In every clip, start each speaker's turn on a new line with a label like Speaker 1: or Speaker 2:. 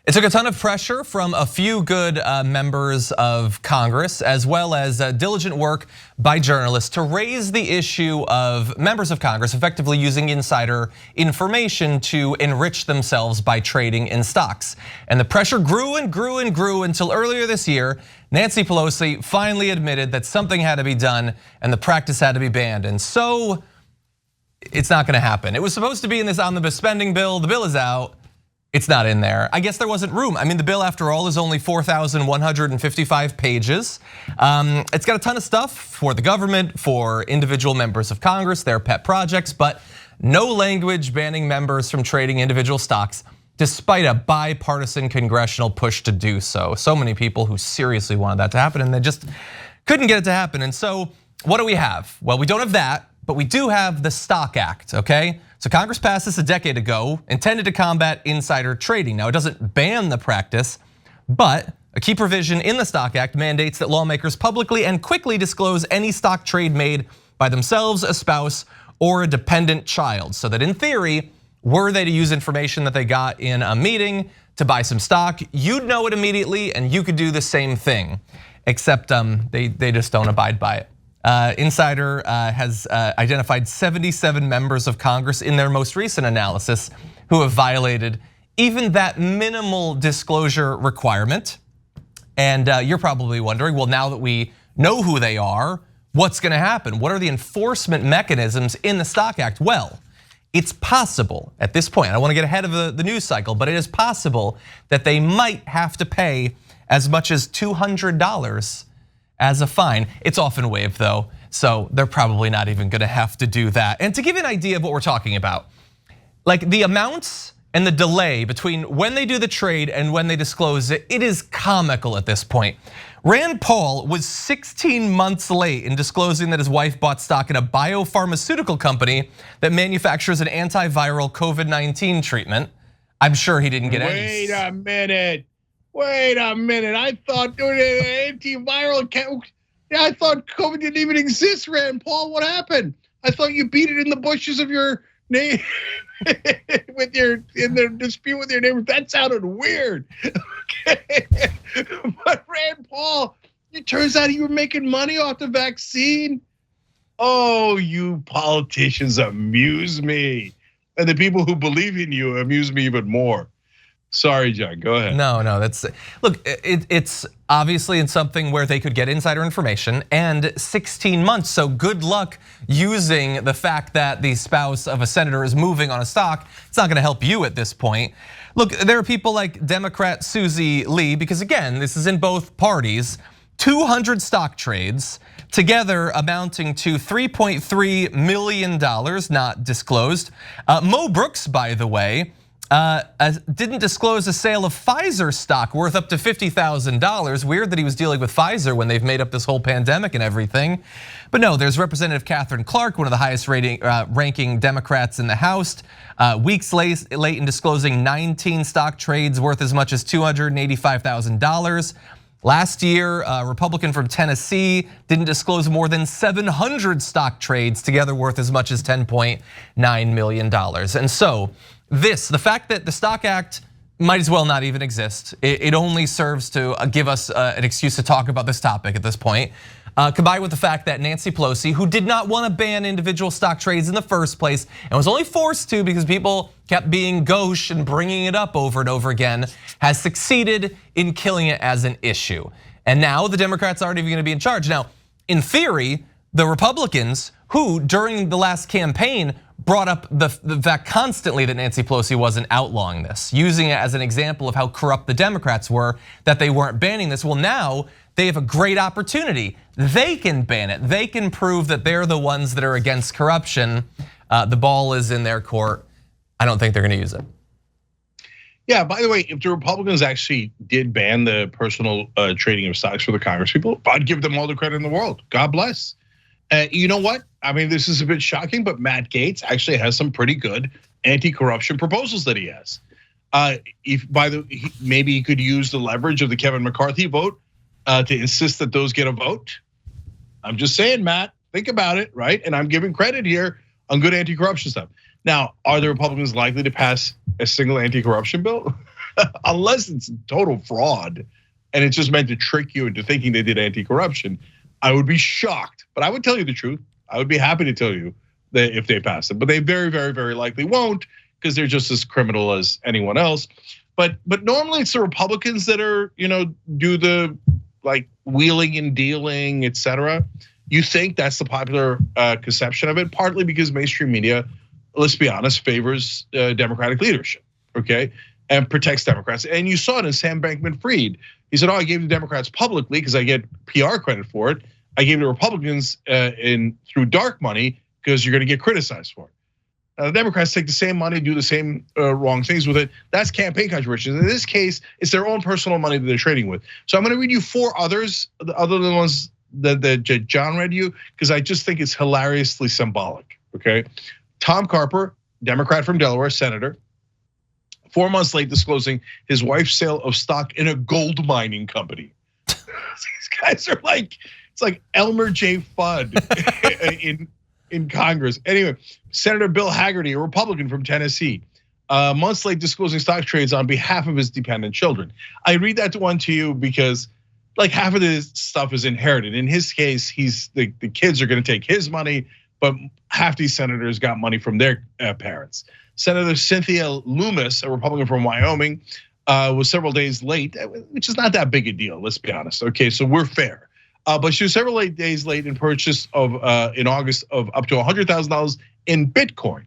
Speaker 1: It took a ton of pressure from a few good members of Congress, as well as diligent work by journalists to raise the issue of members of Congress effectively using insider information to enrich themselves by trading in stocks. And the pressure grew and grew and grew until earlier this year, Nancy Pelosi finally admitted that something had to be done and the practice had to be banned. And so it's not gonna happen. It was supposed to be in this omnibus spending bill. The bill is out. It's not in there. I guess there wasn't room. I mean, the bill, after all, is only 4,155 pages. It's got a ton of stuff for the government, for individual members of Congress, their pet projects, but no language banning members from trading individual stocks, despite a bipartisan congressional push to do so. So many people who seriously wanted that to happen, and they just couldn't get it to happen. And so what do we have? Well, we don't have that, but we do have the Stock Act, okay? So Congress passed this a decade ago, intended to combat insider trading. Now, it doesn't ban the practice, but a key provision in the Stock Act mandates that lawmakers publicly and quickly disclose any stock trade made by themselves, a spouse, or a dependent child. So that in theory, were they to use information that they got in a meeting to buy some stock, you'd know it immediately and you could do the same thing, except they just don't abide by it. Insider has identified 77 members of Congress in their most recent analysis who have violated even that minimal disclosure requirement. And you're probably wondering, well, now that we know who they are, what's gonna happen? What are the enforcement mechanisms in the Stock Act? Well, it's possible at this point, I don't wanna get ahead of the news cycle, but it is possible that they might have to pay as much as $200 as a fine. It's often waived though, so they're probably not even gonna have to do that. And to give you an idea of what we're talking about, like the amounts and the delay between when they do the trade and when they disclose it, it is comical at this point. Rand Paul was 16 months late in disclosing that his wife bought stock in a biopharmaceutical company that manufactures an antiviral COVID-19 treatment. I'm sure he didn't get any.
Speaker 2: Wait a minute, I thought doing an antiviral, I thought COVID didn't even exist, Rand Paul, what happened? I thought you beat it in the bushes of your name in the dispute with your neighbor. That sounded weird, okay? But Rand Paul, it turns out you were making money off the vaccine. Oh, you politicians amuse me. And the people who believe in you amuse me even more. Sorry, John, go ahead.
Speaker 1: No, look, it's obviously in something where they could get insider information, and 16 months, so good luck using the fact that the spouse of a senator is moving on a stock. It's not gonna help you at this point. Look, there are people like Democrat Susie Lee, because again, this is in both parties, 200 stock trades, together amounting to $3.3 million, not disclosed. Mo Brooks, by the way, didn't disclose a sale of Pfizer stock worth up to $50,000. Weird that he was dealing with Pfizer when they've made up this whole pandemic and everything. But no, there's Representative Catherine Clark, one of the highest ranking Democrats in the House, weeks late in disclosing 19 stock trades worth as much as $285,000. Last year, a Republican from Tennessee didn't disclose more than 700 stock trades, together worth as much as $10.9 million. And so, the fact that the Stock Act might as well not even exist, it only serves to give us an excuse to talk about this topic at this point. Combined with the fact that Nancy Pelosi, who did not want to ban individual stock trades in the first place, and was only forced to because people kept being gauche and bringing it up over and over again, has succeeded in killing it as an issue. And now the Democrats aren't even gonna be in charge. Now, in theory, the Republicans, who during the last campaign brought up the fact constantly that Nancy Pelosi wasn't outlawing this, using it as an example of how corrupt the Democrats were, that they weren't banning this. Well, now they have a great opportunity. They can ban it. They can prove that they're the ones that are against corruption. The ball is in their court. I don't think they're gonna use it.
Speaker 2: Yeah, by the way, if the Republicans actually did ban the personal trading of stocks for the Congress people, I'd give them all the credit in the world. God bless. You know what? I mean, this is a bit shocking, but Matt Gaetz actually has some pretty good anti-corruption proposals that he has. Maybe he could use the leverage of the Kevin McCarthy vote to insist that those get a vote. I'm just saying, Matt, think about it, right? And I'm giving credit here on good anti-corruption stuff. Now, are the Republicans likely to pass a single anti-corruption bill? unless it's total fraud and it's just meant to trick you into thinking they did anti-corruption, I would be shocked. But I would tell you the truth. I would be happy to tell you that if they pass it, but they very, very, very likely won't because they're just as criminal as anyone else. But normally it's the Republicans that are, do the like wheeling and dealing, etc. You think that's the popular conception of it, partly because mainstream media, let's be honest, favors Democratic leadership, okay, and protects Democrats. And you saw it in Sam Bankman-Fried. He said, "Oh, I gave the Democrats publicly because I get PR credit for it. I gave the Republicans through dark money because you're going to get criticized for it." The Democrats take the same money, do the same wrong things with it. That's campaign contributions. In this case, it's their own personal money that they're trading with. So I'm going to read you 4 others, other than the ones that John read you, because I just think it's hilariously symbolic, okay? Tom Carper, Democrat from Delaware, senator, 4 months late disclosing his wife's sale of stock in a gold mining company. These guys are like, it's like Elmer J. Fudd in Congress. Anyway, Senator Bill Hagerty, a Republican from Tennessee, months late disclosing stock trades on behalf of his dependent children. I read that one to you because like half of this stuff is inherited. In his case, the kids are gonna take his money, but half these senators got money from their parents. Senator Cynthia Loomis, a Republican from Wyoming, was several days late, which is not that big a deal, let's be honest. Okay, so we're fair. But she was several days late in purchase of in August of up to $100,000 in Bitcoin.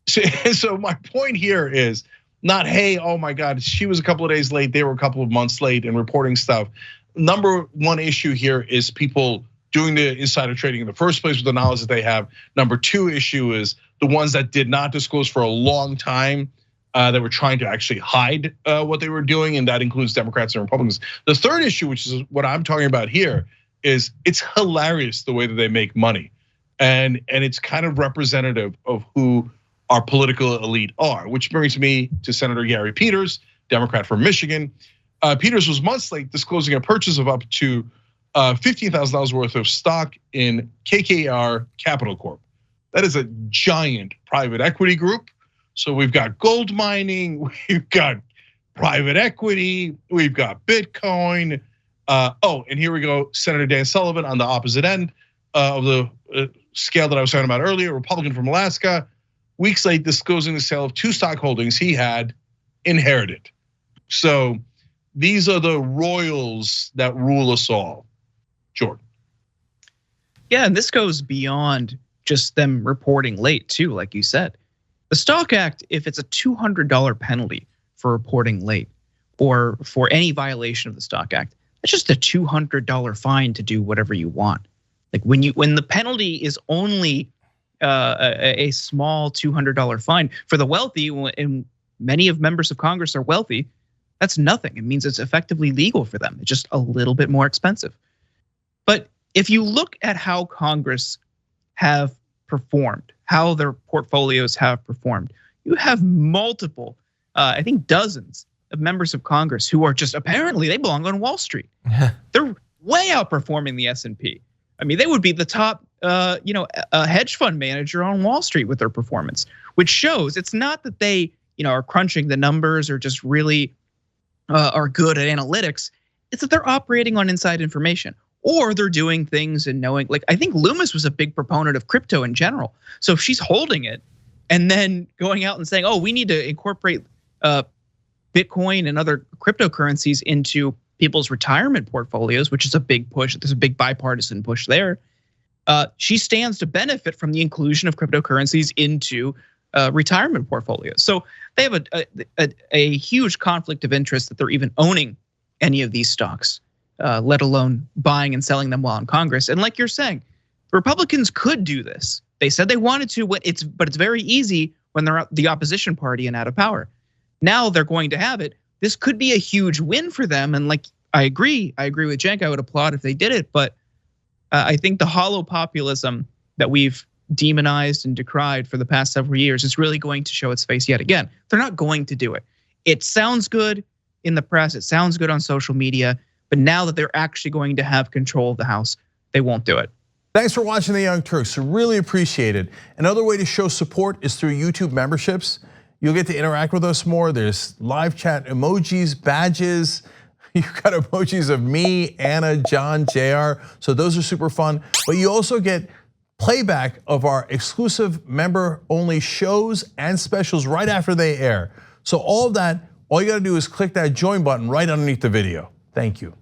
Speaker 2: So my point here is not, hey, oh my God, she was a couple of days late, they were a couple of months late in reporting stuff. Number one issue here is people doing the insider trading in the first place with the knowledge that they have. Number 2 issue is the ones that did not disclose for a long time, that were trying to actually hide what they were doing, and that includes Democrats and Republicans. The third issue, which is what I'm talking about here, is it's hilarious the way that they make money. And it's kind of representative of who our political elite are, which brings me to Senator Gary Peters, Democrat from Michigan. Peters was months late disclosing a purchase of up to $15,000 worth of stock in KKR Capital Corp. That is a giant private equity group. So we've got gold mining, we've got private equity, we've got Bitcoin. And here we go, Senator Dan Sullivan on the opposite end of the scale that I was talking about earlier, Republican from Alaska, weeks late disclosing the sale of 2 stock holdings he had inherited. So these are the royals that rule us all. Jordan.
Speaker 3: Yeah, and this goes beyond just them reporting late too, like you said. The Stock Act, if it's a $200 penalty for reporting late or for any violation of the Stock Act, it's just a $200 fine to do whatever you want. Like when the penalty is only a small $200 fine for the wealthy, and many of members of Congress are wealthy, that's nothing. It means it's effectively legal for them. It's just a little bit more expensive. But if you look at how Congress have performed, how their portfolios have performed, you have multiple, I think dozens of members of Congress who are just apparently they belong on Wall Street. They're way outperforming the S&P. I mean, they would be the top, a hedge fund manager on Wall Street with their performance, which shows it's not that they, are crunching the numbers or just really are good at analytics. It's that they're operating on inside information, or they're doing things and knowing. Like I think Loomis was a big proponent of crypto in general. So if she's holding it and then going out and saying, "Oh, we need to incorporate Bitcoin and other cryptocurrencies into people's retirement portfolios," which is a big push. There's a big bipartisan push there. She stands to benefit from the inclusion of cryptocurrencies into retirement portfolios. So they have a huge conflict of interest that they're even owning any of these stocks, let alone buying and selling them while in Congress. And like you're saying, Republicans could do this. They said they wanted to, but it's very easy when they're the opposition party and out of power. Now they're going to have it. This could be a huge win for them. And like, I agree with Cenk. I would applaud if they did it. But I think the hollow populism that we've demonized and decried for the past several years is really going to show its face yet again. They're not going to do it. It sounds good in the press. It sounds good on social media. But now that they're actually going to have control of the House, they won't do it.
Speaker 4: Thanks for watching The Young Turks. Really appreciate it. Another way to show support is through YouTube memberships. You'll get to interact with us more. There's live chat emojis, badges. You've got emojis of me, Anna, John, JR. So those are super fun. But you also get playback of our exclusive member-only shows and specials right after they air. So all of that, all you gotta do is click that join button right underneath the video. Thank you.